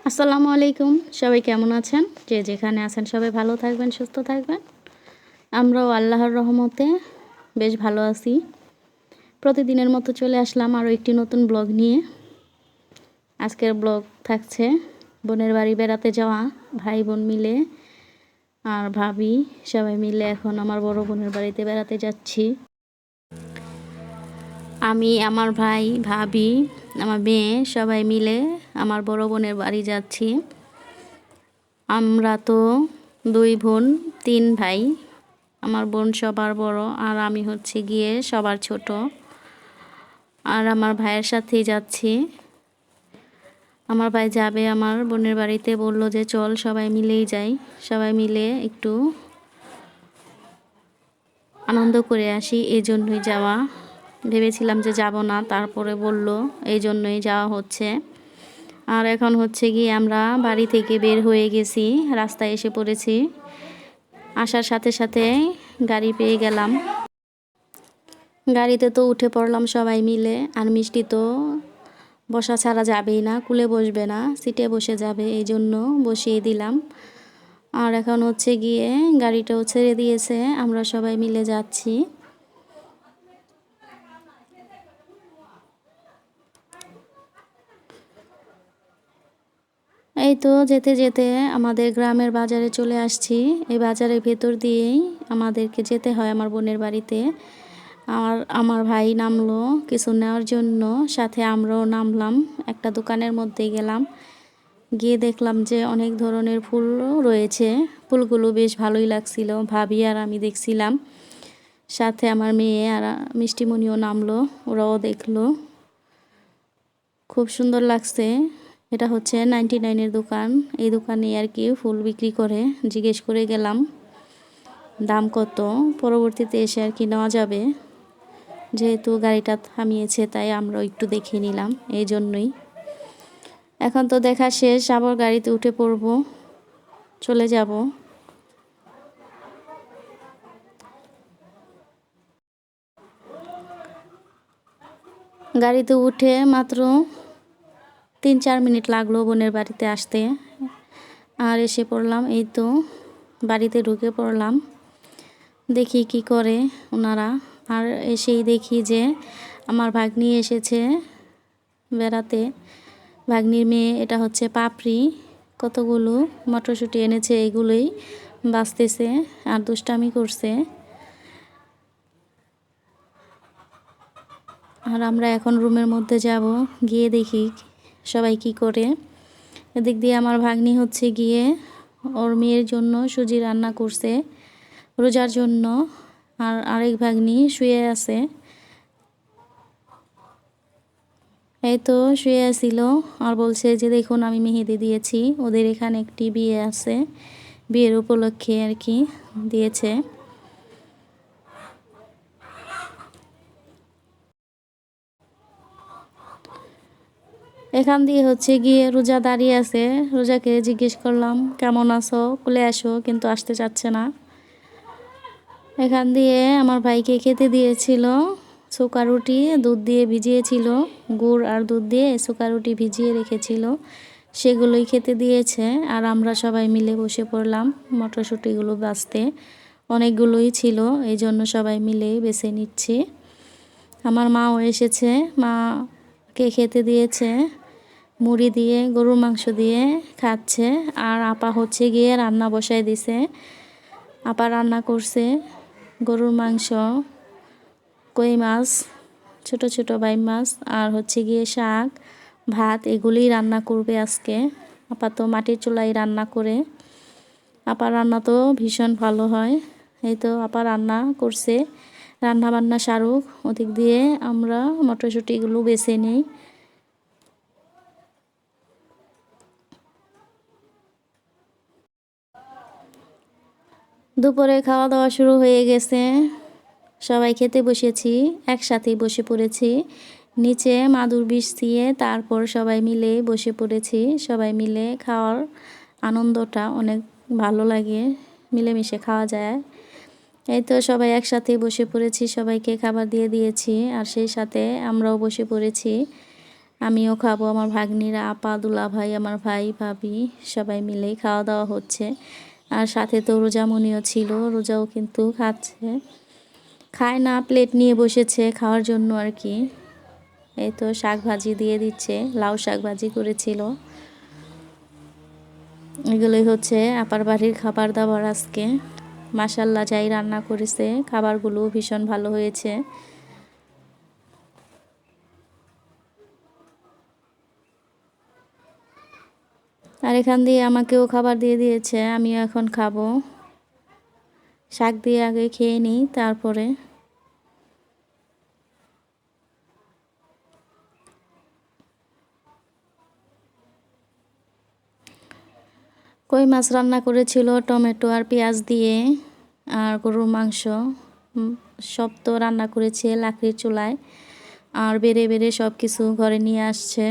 আসসালামু আলাইকুম। সবাই কেমন আছেন? যে যেখানে আছেন সবাই ভালো থাকবেন, সুস্থ থাকবেন। আমরাও আল্লাহর রহমতে বেশ ভালো আছি। প্রতিদিনের মতো চলে আসলাম আরও একটি নতুন ব্লগ নিয়ে। আজকের ব্লগ থাকছে বোনের বাড়ি বেড়াতে যাওয়া, ভাই বোন মিলে আর ভাবি সবাই মিলে এখন আমার বড় বোনের বাড়িতে বেড়াতে যাচ্ছি। আমি, আমার ভাই, ভাবি, আমার মেয়ে সবাই মিলে আমার বড় বোনের বাড়ি যাচ্ছি। আমরা তো 2 বোন 3 ভাই। আমার বোন সবার বড় আর আমি হচ্ছে গিয়ে সবার ছোট। আর আমার ভাইয়ের সাথেই যাচ্ছি। আমার ভাই যাবে আমার বোনের বাড়িতে, বলল যে চল সবাই মিলেই যাই, সবাই মিলে একটু আনন্দ করে আসি, এই জন্যই যাওয়া। ভেবেছিলাম যে যাব না, তারপরে বলল এই জন্যই যাওয়া হচ্ছে। আর এখন হচ্ছে গিয়ে আমরা বাড়ি থেকে বের হয়ে গেছি, রাস্তায় এসে পড়েছি। আসার সাথে সাথে গাড়ি পেয়ে গেলাম। গাড়িতে তো উঠে পড়লাম সবাই মিলে। আর মিষ্টি তো বসা ছাড়া যাবেই না, কুলে বসবে না, সিটে বসে যাবে, এই জন্য বসিয়ে দিলাম। আর এখন হচ্ছে গিয়ে গাড়িটাও ছেড়ে দিয়েছে, আমরা সবাই মিলে যাচ্ছি। এই তো যেতে যেতে আমাদের গ্রামের বাজারে চলে আসছি। এই বাজারের ভেতর দিয়েই আমাদেরকে যেতে হয় আমার বোনের বাড়িতে। আর আমার ভাই নামলো কিছু নেওয়ার জন্য, সাথে আমরাও নামলাম। একটা দোকানের মধ্যে গেলাম, গিয়ে দেখলাম যে অনেক ধরনের ফুলও রয়েছে। ফুলগুলো বেশ ভালোই লাগছিল, ভাবি আর আমি দেখছিলাম। সাথে আমার মেয়ে আর মিষ্টিমণিও নামলো, ওরাও দেখলো। খুব সুন্দর লাগছে। এটা হচ্ছে 99-এর দোকান। এই দোকানে আর কি ফুল বিক্রি করে। জিজ্ঞেস করে গেলাম দাম কত, পরবর্তীতে এসে আর কি নেওয়া যাবে। যেহেতু গাড়িটা থামিয়েছে তাই আমরা একটু দেখে নিলাম, এই জন্যই। এখন তো দেখা শেষ, আবার গাড়িতে উঠে পড়ব, চলে যাব। গাড়িতে উঠে মাত্র 3-4 মিনিট লাগলো বোনের বাড়িতে আসতে। আর এসে পড়লাম, এই তো বাড়িতে ঢুকে পড়লাম। দেখি কি করে ওনারা। আর এসেই দেখি যে আমার ভাগ্নি এসেছে বেড়াতে। ভাগ্নির মেয়ে, এটা হচ্ছে পাপড়ি, কতগুলো মটরশুঁটি এনেছে, এগুলোই বাঁচতেছে আর দুষ্টামি করছে। আর আমরা এখন রুমের মধ্যে যাব, গিয়ে দেখি সবাই কি করে। এদিক দিয়ে আমার ভাগ্নি হচ্ছে গিয়ে ওর মেয়ের জন্য সুজি রান্না করছে রোজার জন্য। আর আরেক ভাগ্নি শুয়ে আছে। এই তো শুয়ে আসছিল আর বলছে যে দেখুন আমি মেহেদি দিয়েছি। ওদের এখানে একটি বিয়ে আছে, বিয়ের উপলক্ষে আর কি দিয়েছে। এখান দিয়ে হচ্ছে গিয়ে রোজা দাঁড়িয়ে আছে। রোজাকে জিজ্ঞেস করলাম কেমন আছো, কুলে আসো, কিন্তু আসতে চাচ্ছে না। এখান দিয়ে আমার ভাইকে খেতে দিয়েছিল শুকা রুটি, দুধ দিয়ে ভিজিয়েছিল, গুড় আর দুধ দিয়ে শুকা রুটি ভিজিয়ে রেখেছিল, সেগুলোই খেতে দিয়েছে। আর আমরা সবাই মিলে বসে পড়লাম মটরশুঁটিগুলো বাছতে। অনেকগুলোই ছিল, এই জন্য সবাই মিলে বেছে নিচ্ছি। আমার মাও এসেছে, মাকে খেতে দিয়েছে মুড়ি দিয়ে, গরুর মাংস দিয়ে খাচ্ছে। আর আপা হচ্ছে গিয়ে রান্না বসায় দিছে। আপা রান্না করছে গরুর মাংস, কই মাছ, ছোট ছোট বাইম মাছ, আর হচ্ছে গিয়ে শাক, ভাত, এগুলিই রান্না করবে আজকে। আপা তো মাটির চুলায় রান্না করে। আপা রান্না তো ভীষণ ভালো হয়। এই তো আপা রান্না করছে, রান্না বান্না সারুক, ওদিক দিয়ে আমরা মটরশুঁটিগুলো বেছে নিই। দুপুরে খাওয়া দাওয়া শুরু হয়ে গেছে, সবাই খেতে বসেছি, একসাথেই বসে পড়েছি। নিচে মাদুর বিছিয়ে তারপর সবাই মিলে বসে পড়েছি। সবাই মিলে খাওয়ার আনন্দটা অনেক ভালো লাগে, মিলেমিশে খাওয়া যায়। এই তো সবাই একসাথে বসে পড়েছি, সবাইকে খাবার দিয়ে দিয়েছি আর সেই সাথে আমরাও বসে পড়েছি। আমিও খাবো, আমার ভাগ্নিরা, আপা, দুলা ভাই, আমার ভাই ভাবি সবাই মিলেই খাওয়া দাওয়া হচ্ছে। আর সাথে তো রোজামণিও ছিল, রোজাও কিন্তু খাচ্ছে, খায় না, প্লেট নিয়ে বসেছে খাওয়ার জন্য আর কি। এই তো শাক ভাজি দিয়ে দিচ্ছে, লাউ শাক ভাজি করেছিল। এগুলোই হচ্ছে আপার বাড়ির খাবার দাবার আজকে। মাশাল্লাহ, যাই রান্না করেছে খাবারগুলো ভীষণ ভালো হয়েছে। আর এখান দিয়ে আমাকেও খাবার দিয়ে দিয়েছে, আমিও এখন খাবো। শাক দিয়ে আগে খেয়ে নিই, তারপরে কই মাছ রান্না করেছিল টমেটো আর পেঁয়াজ দিয়ে, আর গরুর মাংস। সব তো রান্না করেছে লাকড়ির চুলায়, আর বেড়ে বেড়ে সব কিছু ঘরে নিয়ে আসছে।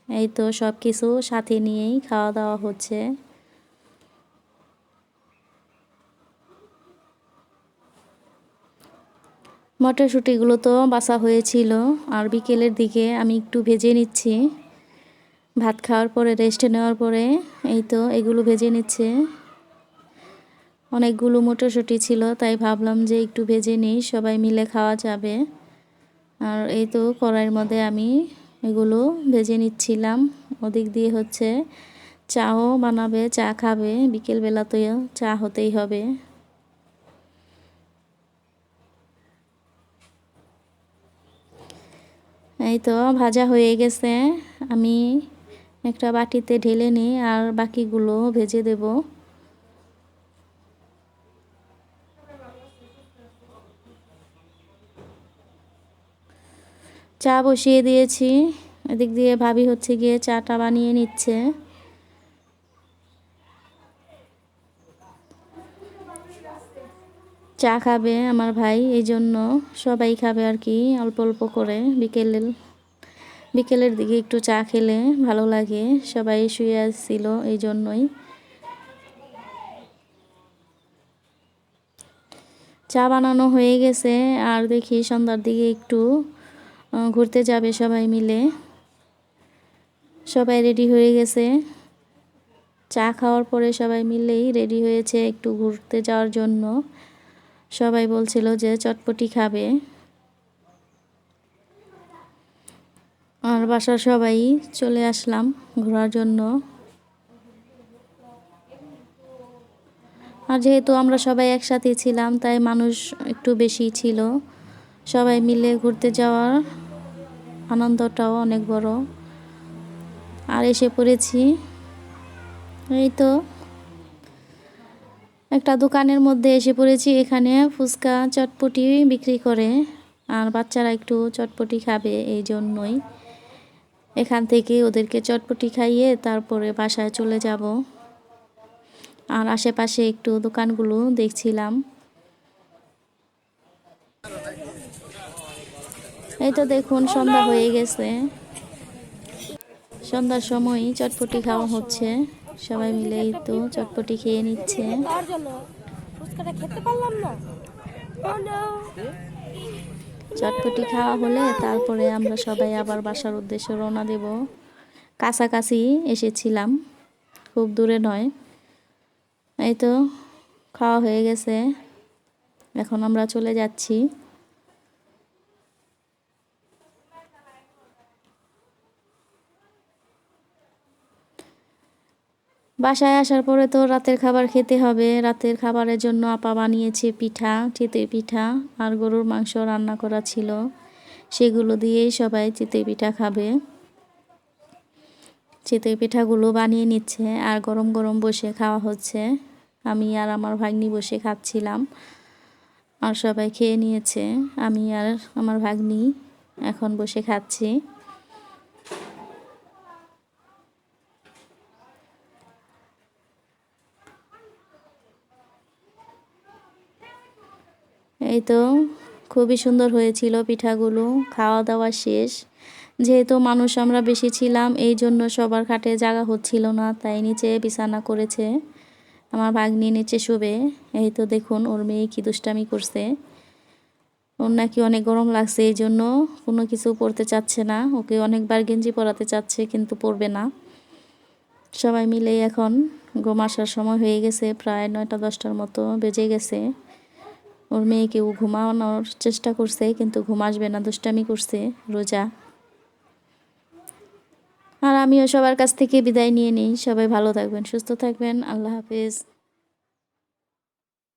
এই তো সব কিছু সাথে নিয়েই খাওয়া দাওয়া হচ্ছে। মটরশুঁটিগুলো তো বাছা হয়েছিল, আর বিকেলের দিকে আমি একটু ভেজে নিচ্ছি। ভাত খাওয়ার পরে, রেস্ট নেওয়ার পরে এই তো এগুলো ভেজে নিচ্ছে। অনেকগুলো মটরশুঁটি ছিল, তাই ভাবলাম যে একটু ভেজে নিই, সবাই মিলে খাওয়া যাবে। আর এই তো কড়াইয়ের মধ্যে আমি এগুলো ভেজে নিচ্ছিলাম। ওদিক দিয়ে হচ্ছে চাও বানাবে, চা খাবে, বিকেলবেলা তো চা হতেই হবে। এই তো ভাজা হয়ে গেছে, আমি একটা বাটিতে ঢেলে নিই আর বাকিগুলো ভেজে দেব। চা বসিয়ে দিয়েছি, এদিক দিয়ে ভাবি হচ্ছে গিয়ে চাটা বানিয়ে নিচ্ছে। চা খাবে আমার ভাই, এই জন্য সবাই খাবে আর কি, অল্প অল্প করে। বিকেলের দিকে একটু চা খেলে ভালো লাগে, সবাই শুয়ে আসছিল এই জন্যই। চা বানানো হয়ে গেছে, আর দেখি সন্ধ্যার দিকে একটু ঘুরতে যাবে সবাই মিলে। সবাই রেডি হয়ে গেছে, চা খাওয়ার পরে সবাই মিলেই রেডি হয়েছে একটু ঘুরতে যাওয়ার জন্য। সবাই বলছিল যে চটপটি খাবে, আর বাসার সবাই চলে আসলাম ঘোরার জন্য। আর যেহেতু আমরা সবাই একসাথে ছিলাম, তাই মানুষ একটু বেশি ছিল। সবাই মিলে ঘুরতে যাওয়ার আনন্দটাও অনেক বড়। আর এসে পড়েছি, এই তো একটা দোকানের মধ্যে এসে পড়েছি। এখানে ফুচকা চটপটি বিক্রি করে, আর বাচ্চারা একটু চটপটি খাবে, এই জন্যই এখান থেকে ওদেরকে চটপটি খাইয়ে তারপরে বাসায় চলে যাব। আর আশেপাশে একটু দোকানগুলো দেখছিলাম। এই তো দেখুন সন্ধ্যা হয়ে গেছে, সন্ধ্যার সময় চটপটি খাওয়া হচ্ছে, সবাই মিলে এই তো চটপটি খেয়ে নিচ্ছে। চটপটি খাওয়া হলে তারপরে আমরা সবাই আবার বাসার উদ্দেশ্যে রওনা দেব। কাছাকাছি এসেছিলাম, খুব দূরে নয়। এই তো খাওয়া হয়ে গেছে, এখন আমরা চলে যাচ্ছি। বাসায় আসার পরে তো রাতের খাবার খেতে হবে। রাতের খাবারের জন্য আপা বানিয়েছে পিঠা, চিতই পিঠা, আর গরুর মাংস রান্না করা ছিল, সেগুলো দিয়েই সবাই চিতই পিঠা খাবে। চিতই পিঠাগুলো বানিয়ে নিচ্ছে, আর গরম গরম বসে খাওয়া হচ্ছে। আমি আর আমার ভাগ্নি বসে খাচ্ছিলাম, আর সবাই খেয়ে নিয়েছে, আমি আর আমার ভাগ্নি এখন বসে খাচ্ছি। এই তো খুবই সুন্দর হয়েছিল পিঠাগুলো। খাওয়া দাওয়া শেষ, যেহেতু মানুষ আমরা বেশি ছিলাম, এই জন্য সবার খাটে জায়গা হচ্ছিল না, তাই নিচে বিছানা করেছে। আমার ভাগ্নি নিচে শোবে। এই তো দেখুন ওর মেয়ে কি দুষ্টামি করছে। ওর নাকি অনেক গরম লাগছে, এই জন্য কোনো কিছু পরতে চাচ্ছে না। ওকে অনেকবার গেঞ্জি পরাতে চাচ্ছে কিন্তু পরবে না। সবাই মিলে এখন ঘুম আসার সময় হয়ে গেছে, প্রায় 9টা 10টার মতো বেজে গেছে। ওর মেয়েকেও ঘুমানোর চেষ্টা করছে কিন্তু ঘুম আসবে না, দুষ্টামি করছে রোজা। আর আমিও সবার কাছ থেকে বিদায় নিয়ে নিই। সবাই ভালো থাকবেন, সুস্থ থাকবেন। আল্লাহ হাফেজ।